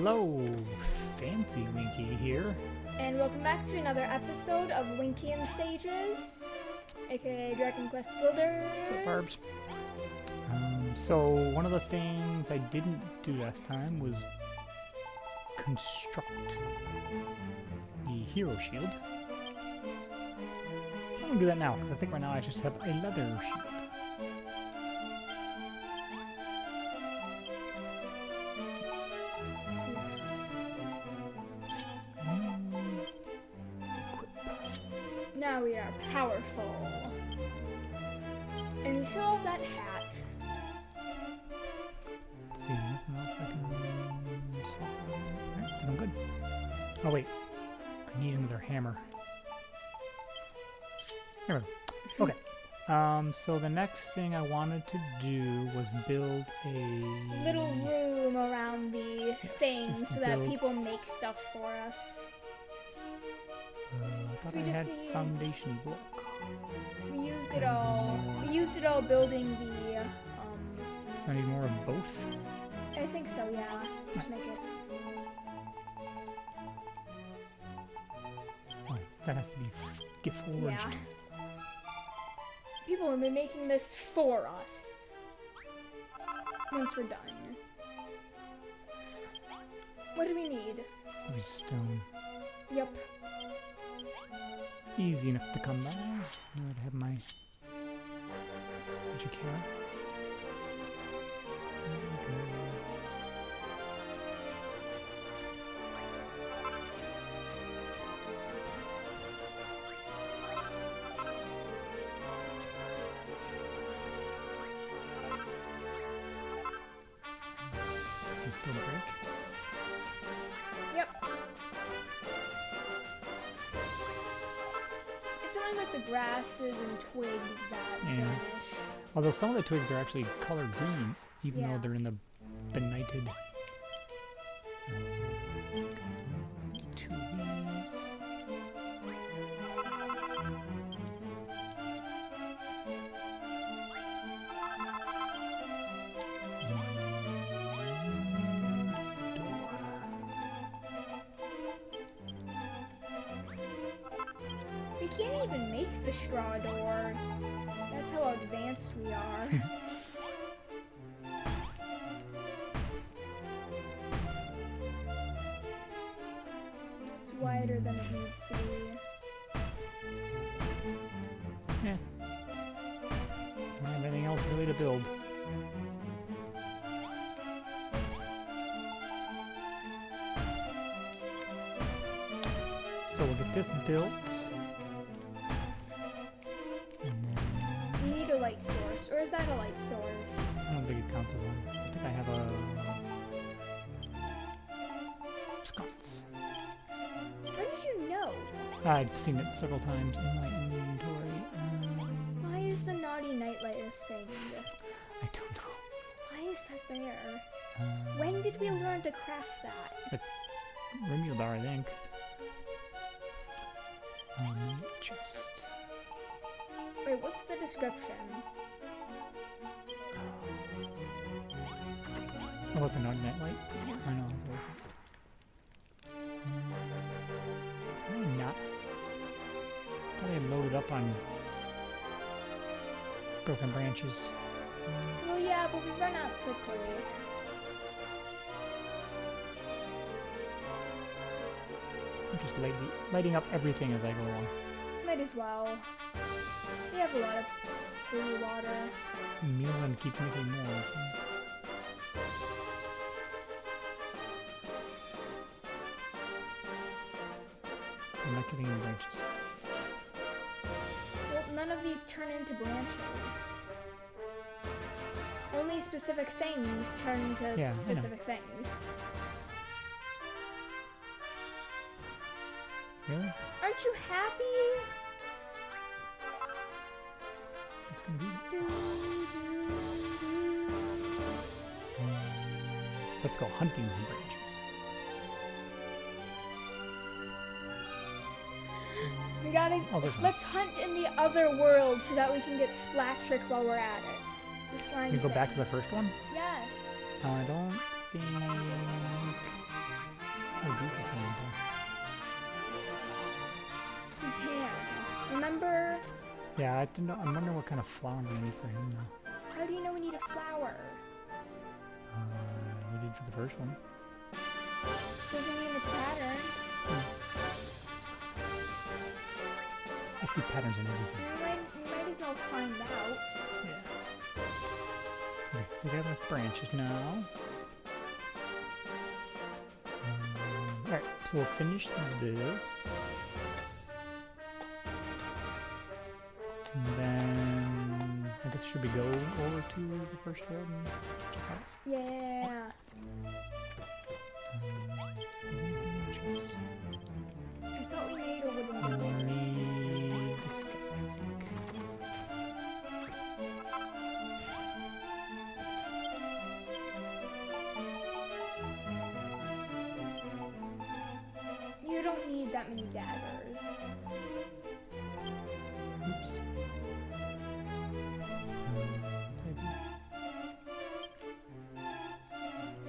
Hello, Fancy Winky here. And welcome back to another episode of Winky and Phages, aka Dragon Quest Builders. What's up, Barbs? So one of the things I didn't do last time was construct the hero shield. I'm gonna do that now, because I think right now I just have a leather shield. Now we are powerful. And we still have that hat. Let's see, nothing else I can swap out. Alright, then I'm good. Oh wait, I need another hammer. There we go. Okay. So the next thing I wanted to do was build a Little room around the thing just to so that build- people make stuff for us. I thought we I just had need- foundation block. We used it all. We used it all building the, So I need more of both. I think so, yeah. Just make it. Oh, that has to be get forged. Yeah. People have been making this for us. Once we're done. What do we need? Maybe stone. Yep. Easy enough to come by. Now that I have my magic hair. There we go. You still break? Yep. It's only with the grasses and twigs that Yeah. vanish. Although some of the twigs are actually color green, even Yeah. though they're in the benighted. Two of these. We can't even make the straw door. That's how advanced we are. It's wider than it needs to be. Yeah. Don't have anything else really to build. So we'll get this built. And then We need a light source. Or is that a light source? I don't think it counts as one. I think I have a sconce. How did you know? I've seen it several times in my inventory. Why is the naughty nightlight a thing? I don't know. Why is that there? When did we learn to craft that? Remildar, I think. Just. Wait, what's the description? Oh, with the naughty nightlight? Yeah. I know. Maybe not. Thought I had loaded up on broken branches. Well, yeah, but we run out quickly. I'm just lighting up everything as I go along. Might as well. We have a lot of free water. Milan keeps making more. So. I'm not getting any branches. Well, none of these turn into branches. Only specific things turn into Yeah, I know. specific things. Really? Aren't you happy? It's gonna be. Do, do, do. Let's go hunting for branches. We gotta. Oh, there's one. Let's hunt in the other world so that we can get splash trick while we're at it. The slime You go thing. back to the first one? Yes. I don't think Oh, these are coming We can. Remember? Yeah, I don't know. I'm wondering what kind of flower we need for him now. How do you know we need a flower? We did for the first one. Doesn't mean the pattern. I see patterns in everything. We might as well find out. Yeah. Okay, we got enough branches now. Alright, so we'll finish this. And then I guess should we go over to the first road and check out? Yeah. Just I thought we made a wooden door. need this guy, I think. You don't need that many daggers. Oops. Maybe.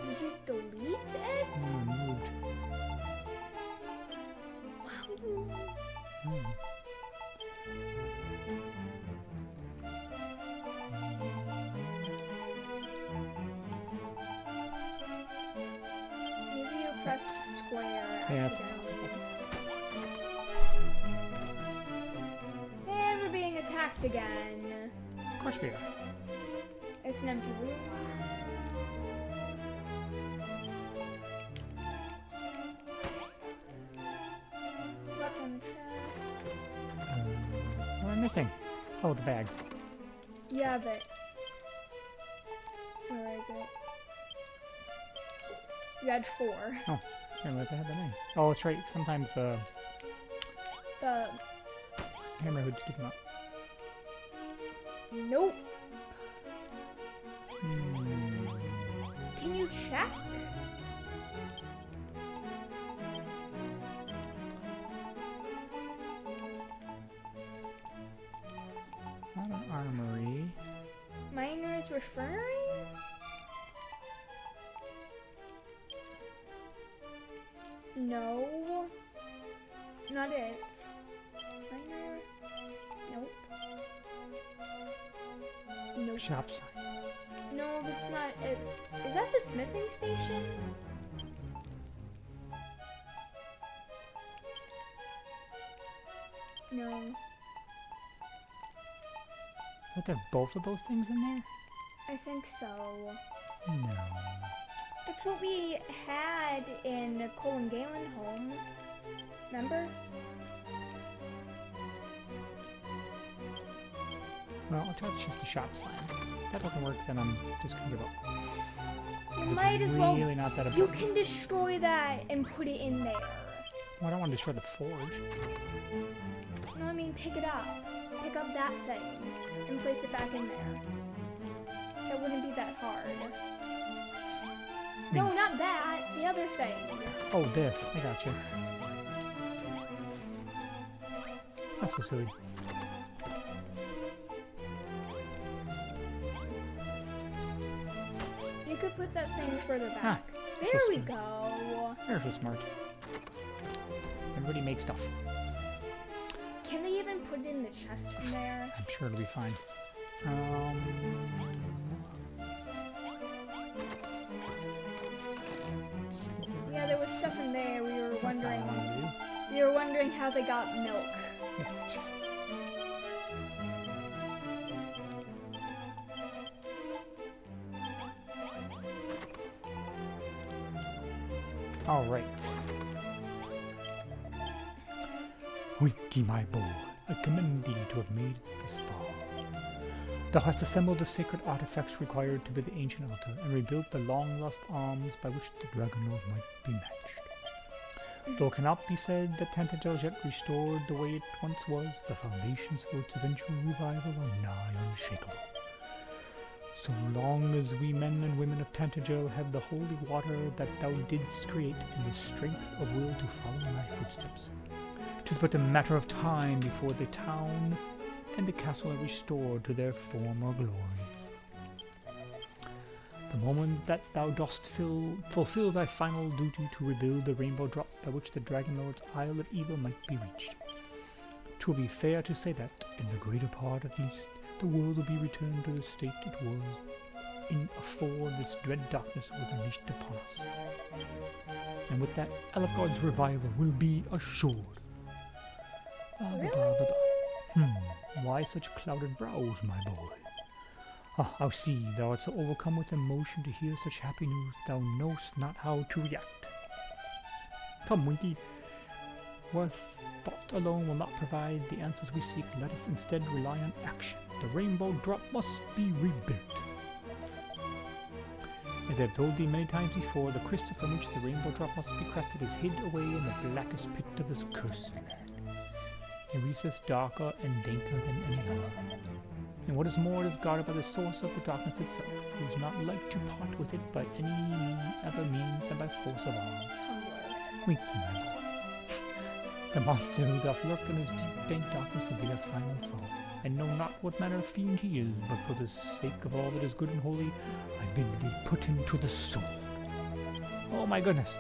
Did you delete it? Moved. Wow. Hmm. Maybe you pressed square Yeah, it's accidentally. And we're being attacked again. Of course we are. It's an empty room. Left on the chest. What am I missing? Oh, the bag. You have it. Where is it? You had 4. Didn't realize I had the name. Oh, that's right. Sometimes the The hammer hoods give them up. nope. Hmm. Can you check? It's not an armory. Miner's Refinery? No. Not it. Miner? Nope. Nope. Shop sign. No, that's not it. Is that the smithing station? No. Don't they have both of those things in there? I think so. No. That's what we had in Cole and Galen home. Remember? Well, I'll try just the shop sign. If that doesn't work, then I'm just gonna give up. You It's might as well. really not that You important. can destroy that and put it in there. Well, I don't want to destroy the forge. No, I mean pick it up. Pick up that thing and place it back in there. That wouldn't be that hard. No, not that. The other thing. Oh, this. I got you. That's so silly. You could put that thing further back. Ah, There so we smart. go. They're so smart. Everybody makes stuff. Can they even put it in the chest from there? I'm sure it'll be fine. Yeah, there was stuff in there. We were That's all I wondering. wanted to do. We were wondering how they got milk. Yes, that's right. All right. Winky, my boy, I commend thee to have made it this far. Thou hast assembled the sacred artifacts required to build the ancient altar, and rebuilt the long-lost arms by which the Dragon Lord might be matched. Though it cannot be said that Tentacle is yet restored the way it once was, the foundations for its eventual revival are nigh unshakable. So long as we men and women of Tantagel have the holy water that thou didst create and the strength of will to follow in thy footsteps, 'tis but a matter of time before the town and the castle are restored to their former glory. The moment that thou dost fulfill thy final duty to reveal the rainbow drop by which the Dragon Lord's Isle of Evil might be reached. 'Twill be fair to say that, in the greater part at least, the world will be returned to the state it was in afore this dread darkness was unleashed upon us. And with that, Elfgod's revival will be assured. Really? Why such clouded brows, my boy? I see thou art so overcome with emotion to hear such happy news, thou knowst not how to react. Come, Winky, where thought alone will not provide the answers we seek, let us instead rely on action. The rainbow drop must be rebuilt. As I've told thee many times before, the crystal from which the rainbow drop must be crafted is hid away in the blackest pit of this cursed land, a recess darker and danker than any other. And what is more, it is guarded by the source of the darkness itself, who is not like to part with it by any other means than by force of arms. Winky, my boy. The monster who doth lurk in his deep dank darkness will be their final foe. I know not what manner of fiend he is, but for the sake of all that is good and holy, I bid thee put him to the sword. Oh my goodness!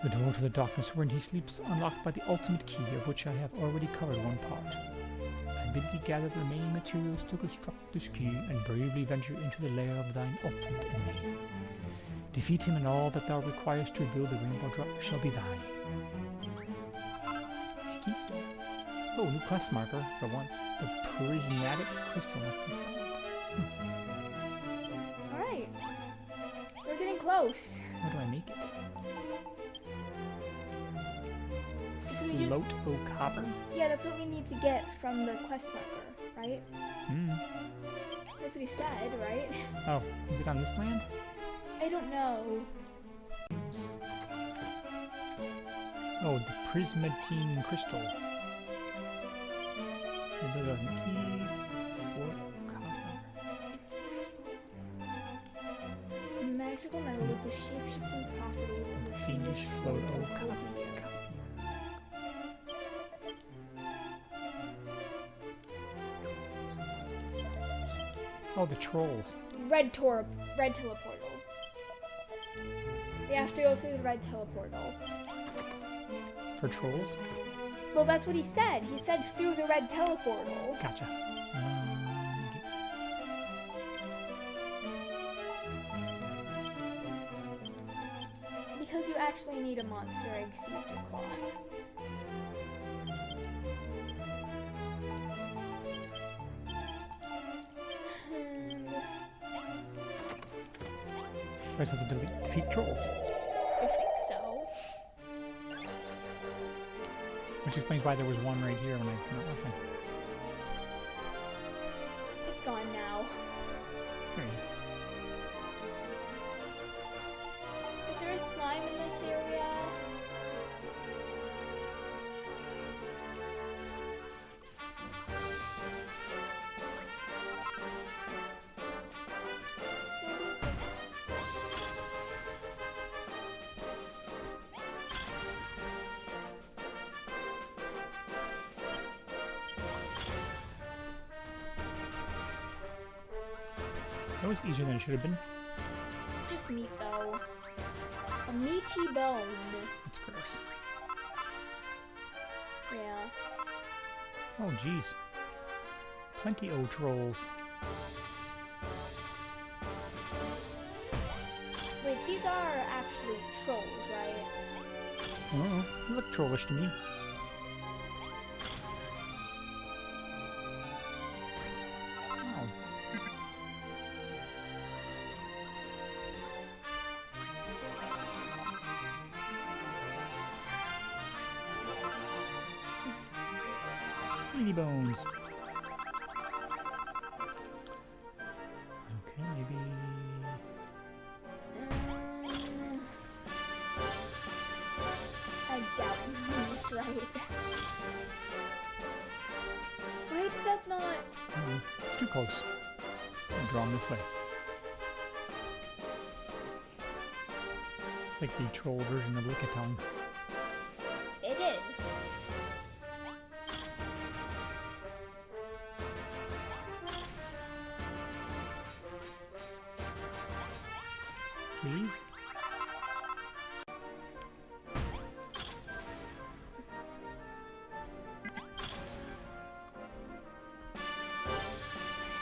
The door to the darkness wherein he sleeps, unlocked by the ultimate key, of which I have already covered one part. I bid thee gather the remaining materials to construct this key, and bravely venture into the lair of thine ultimate enemy. Defeat him, and all that thou requirest to rebuild the rainbow drop shall be thine. A keystone. Oh, new quest marker for once. The prismatic crystal must be found. Alright. We're getting close. How do I make it? So we just, Float o copper? yeah, that's what we need to get from the quest marker, right? That's what we said, right? Oh, is it on this land? I don't know. Oh, the prismatine crystal. Key, float, copper. Magical metal with the shape-shifting properties and the Fiendish float o copper. Oh, the trolls. Red teleportal. We have to go through the red teleportal. For trolls? Well, that's what he said. He said through the red teleportal. Gotcha. Because you actually need a monster egg, seeds, or cloth. I just have to defeat trolls. I think so. Which explains why there was one right here when I came out nothing. It's gone now. There he is. Is there a slime in this area? That was easier than it should have been. Just meat, though. A meaty bone. That's gross. Yeah. Oh, jeez. Plenty o' trolls. Wait, these are actually trolls, right? Oh, they look trollish to me. Oh. Meaty bones. Okay, maybe... I doubt this, right? Why did that not... Too close. I'm drawn this way. Like the troll version of Lickitung. It is. please.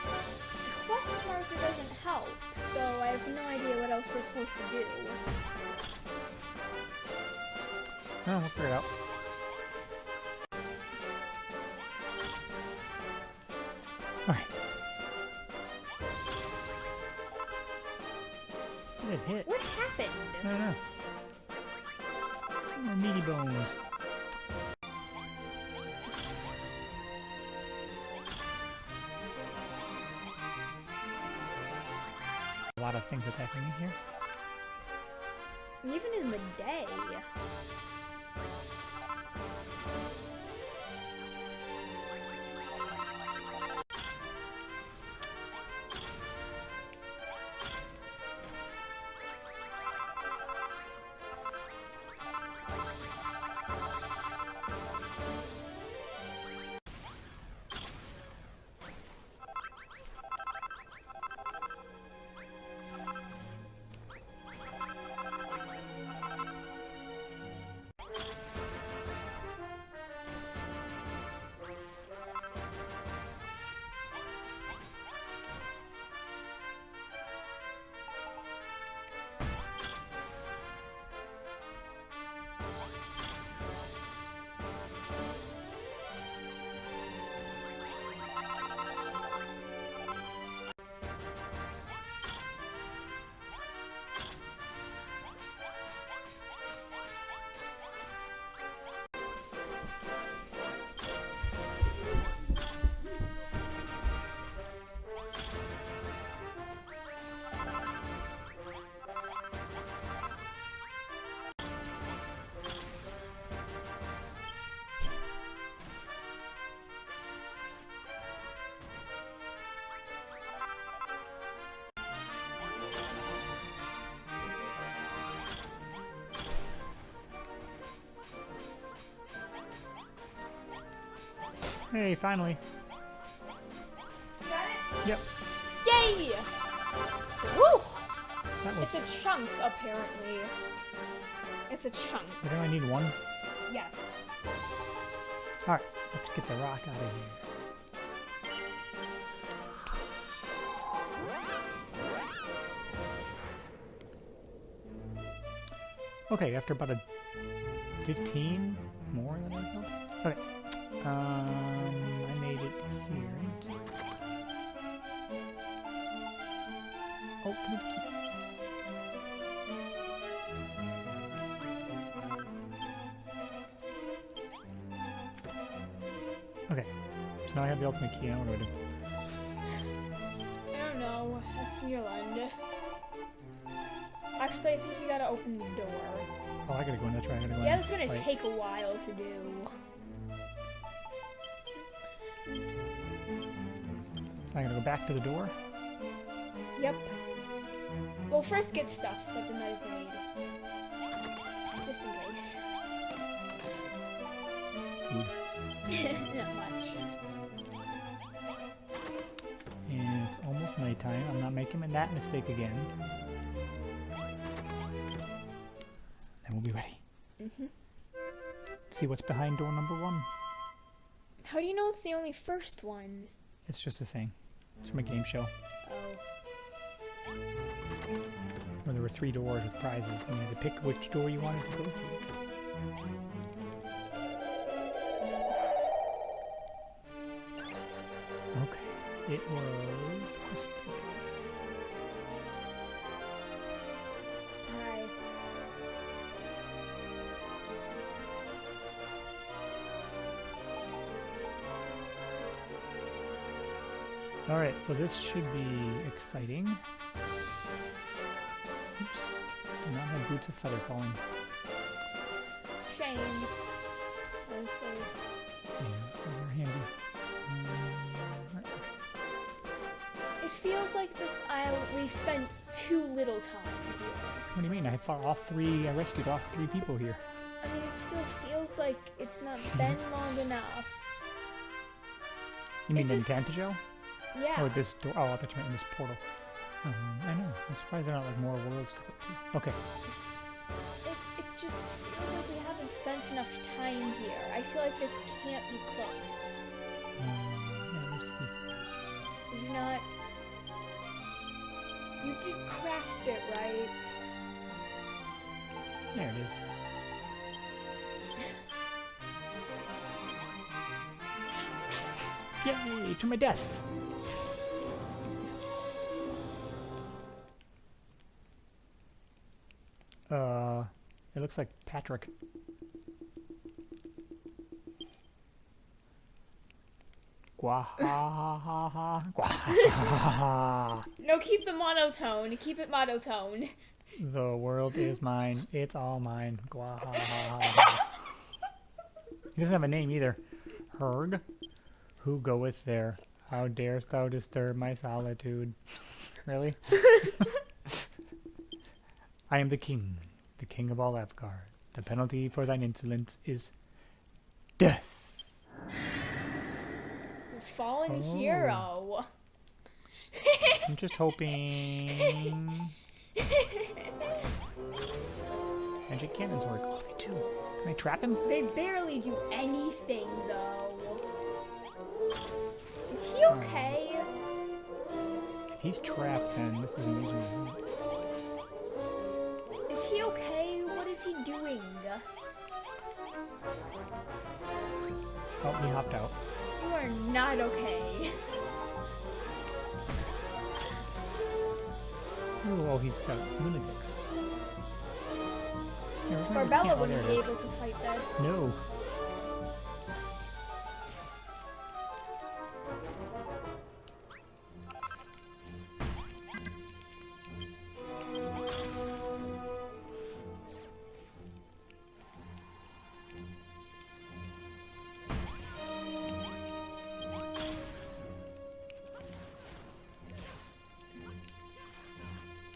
The quest marker doesn't help, so I have no idea what else we're supposed to do. Oh, we'll figure it out. Alright. What did it hit? What happened? I don't know. More meaty bones. A lot of things attacking me here. Even in the day. Hey, finally. Got it? Yep. Yay! Woo! That was... It's a chunk, apparently. It's a chunk. I think I need one. Yes. Alright, let's get the rock out of here. Okay, after about a 15 more than I thought. Okay. I made it here. Ultimate key. Okay, so now I have the ultimate key. Now what do I do? I don't know. Esmeralda. Actually, I think you gotta open the door. Oh, I gotta go in. That's right. I gotta go in. Yeah, it's gonna Fight. take a while to do. I gotta go back to the door. Yep. Well, first get stuff that they might have made. Just in case. Food. Not much. And it's almost nighttime. I'm not making that mistake again. Then we'll be ready. See what's behind door number 1. How do you know it's the only first one? It's just a saying. It's from a game show Oh. where there were 3 doors with prizes, and you had to pick which door you wanted to go to. Okay, it was quest 3. Hi. Alright, so this should be exciting. Oops. Do not have boots of feather falling. Shame. Honestly. Yeah, those are handy. Right, okay. It feels like this island, we've spent too little time here. What do you mean? I rescued all 3 people here. I mean, it still feels like it's not been long enough. You mean Is in this- Tantajo? Yeah. Or this door? Oh, I thought you meant in this portal. I know. I'm surprised there are not like more worlds to go to. Okay. It just feels like we haven't spent enough time here. I feel like this can't be close. Yeah, let's see. Did you not? You did craft it, right? There it is. Yay! To my death! It looks like Patrick. Gwahahaha. Gwahahaha. No, keep the monotone. Keep it monotone. The world is mine. It's all mine. Gwahahaha. He doesn't have a name either. Herg? Who goeth there? How darest thou disturb my solitude? Really? I am the king of all Apgar. The penalty for thine insolence is death. Fallen hero. I'm just hoping. Magic cannons work. Oh, they do. Can I trap him? They barely do anything, though. Is he okay? If he's trapped, then this is amazing. Is he okay? What is he doing? Oh, he hopped out. You are not okay. Ooh, oh, he's got lunatics. Barbella wouldn't be able to fight this. No.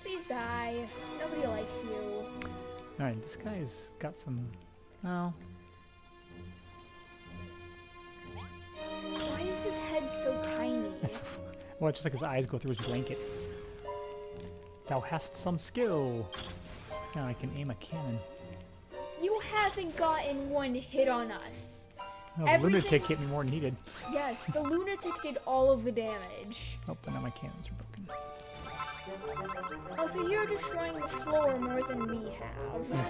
Please die. Nobody likes you. Alright, this guy's got some... No. Why is his head so tiny? Well, it's just like his eyes go through his blanket. Thou hast some skill. Now I can aim a cannon. You haven't gotten one hit on us. Oh, the lunatic hit me more than he did. Yes, the lunatic did all of the damage. Oh, but now my cannons are broken. Oh, so you're destroying the floor more than we have. Yeah.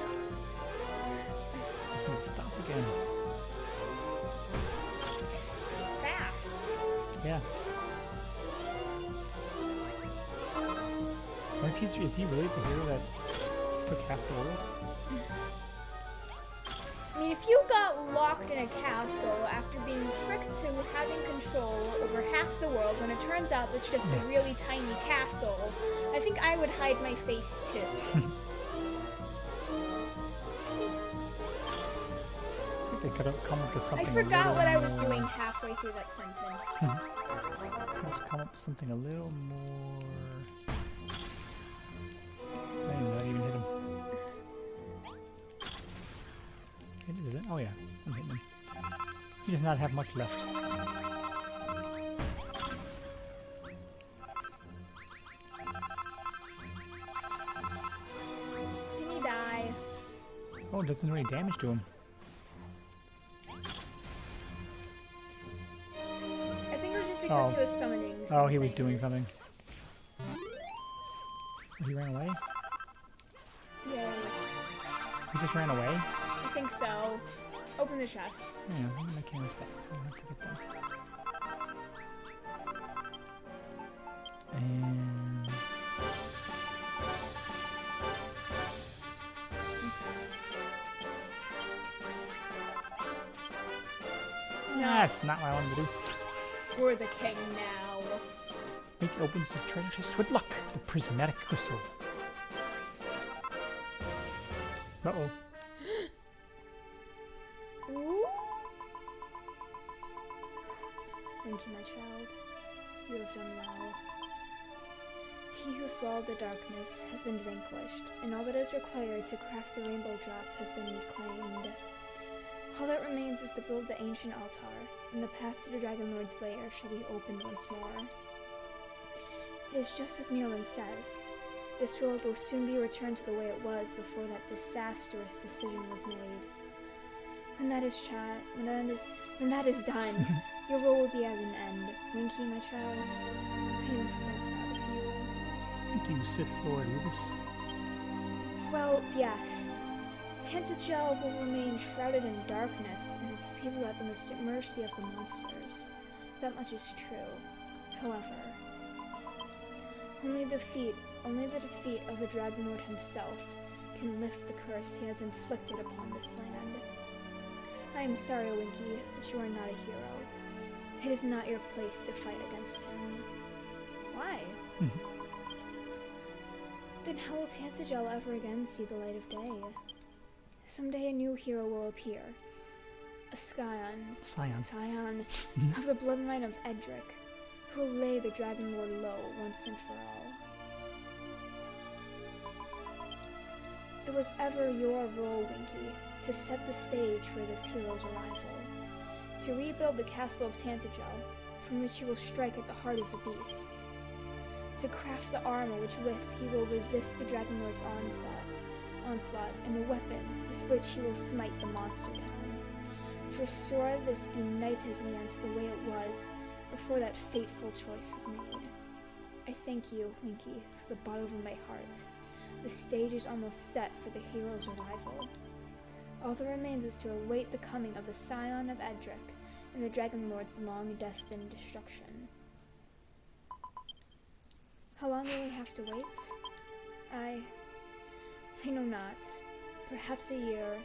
I just need to stop again. It's fast. Yeah. What if is he really the hero that took half the world? I mean, if you got locked in a castle after being tricked to having control over half the world when it turns out it's just a really tiny castle, I think I would hide my face too. I think they could have come up with something. I forgot what I was doing halfway through that sentence. Let's come up with something a little more. I didn't even hit him. Is it? Oh yeah, I'm hitting him. He does not have much left. Can he die? Oh, it doesn't do any damage to him. I think it was just because he was summoning something. Oh, he was doing something. Oh, he ran away? Yeah. He just ran away? I think so. Open the chest. Yeah, I'll get my cannons back. I don't have to get them. And... No. That's not what I wanted to do. We're the king now. Winky opens the treasure chest with luck. The prismatic crystal. Uh-oh. Ooh. Winky, my child, you have done well. He who swallowed the darkness has been vanquished, and all that is required to craft the rainbow drop has been reclaimed. All that remains is to build the ancient altar, and the path to the Dragon Lord's lair shall be opened once more. It is just as Merlin says. This world will soon be returned to the way it was before that disastrous decision was made. When that is done, your role will be at an end. Winky, my child, I am so proud of you. Thank you, Sith Lord Rubus. Well, yes. Tantagel will remain shrouded in darkness, and its people at the mercy of the monsters. That much is true. However, only the defeat of the Dragon Lord himself can lift the curse he has inflicted upon this land. I am sorry, Winky, but you are not a hero. It is not your place to fight against him. Why? Then how will Tantagel ever again see the light of day? Someday a new hero will appear. A scion of the bloodline of Edric, who will lay the Dragon Lord low once and for all. It was ever your role, Winky, to set the stage for this hero's arrival, to rebuild the castle of Tantagel, from which he will strike at the heart of the beast, to craft the armor with which he will resist the Dragon Lord's onslaught, and the weapon with which he will smite the monster down, to restore this benighted land to the way it was before that fateful choice was made. I thank you, Winky, from the bottom of my heart. The stage is almost set for the hero's arrival. All that remains is to await the coming of the Scion of Edric and the Dragon Lord's long-destined destruction. How long will we have to wait? I know not. Perhaps a year,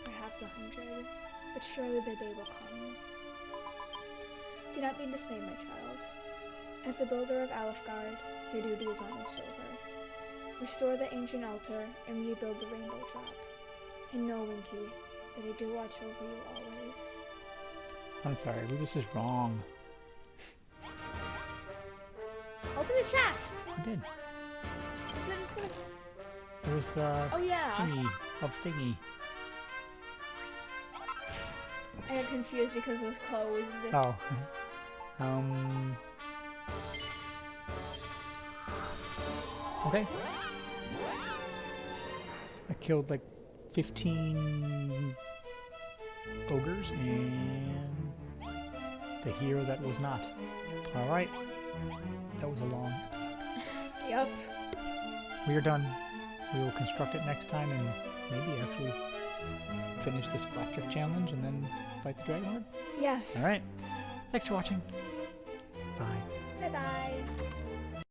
perhaps 100, but surely the day will come. Do not be dismayed, my child. As the builder of Alfgard, your duty is almost over. Restore the ancient altar and rebuild the rainbow drop. And know, Winky, that I do watch over you always. I'm sorry, Rubus is wrong. Open the chest! I did. Is it just gonna... There was the thingy of thingy. I got confused because it was closed. Oh. Okay. I killed like 15 ogres and the hero that was not. Alright. That was a long episode. Yep. We are done. We will construct it next time and maybe actually finish this Blackjack challenge and then fight the Dragon Lord? Yes. Alright. Thanks for watching. Bye. Bye-bye.